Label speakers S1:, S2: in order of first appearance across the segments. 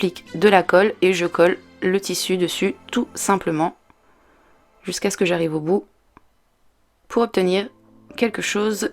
S1: j'applique de la colle et je colle le tissu dessus tout simplement jusqu'à ce que j'arrive au bout pour obtenir quelque chose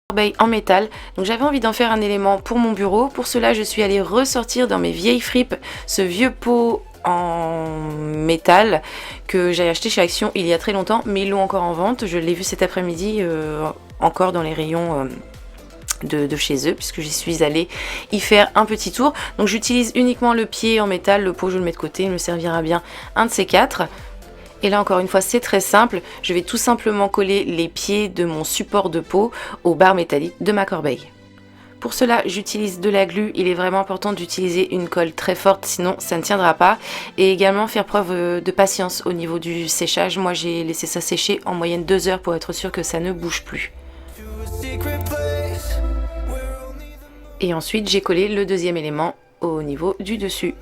S1: corbeille en métal. Donc j'avais envie d'en faire un élément pour mon bureau. Pour cela, je suis allée ressortir dans mes vieilles fripes ce vieux pot en métal que j'ai acheté chez Action il y a très longtemps, mais ils l'ont encore en vente. Je l'ai vu cet après-midi encore dans les rayons de chez eux, puisque j'y suis allée y faire un petit tour. Donc j'utilise uniquement le pied en métal, le pot je le mets de côté, il me servira bien un de ces quatre. Et là encore une fois c'est très simple, je vais tout simplement coller les pieds de mon support de peau aux barres métalliques de ma corbeille. Pour cela, j'utilise de la glu. Il est vraiment important d'utiliser une colle très forte, sinon ça ne tiendra pas. Et également faire preuve de patience au niveau du séchage. Moi, j'ai laissé ça sécher en moyenne 2 heures pour être sûr que ça ne bouge plus. Et ensuite, j'ai collé le deuxième élément au niveau du dessus.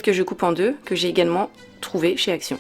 S1: Que je coupe en deux, que j'ai également trouvé chez Action.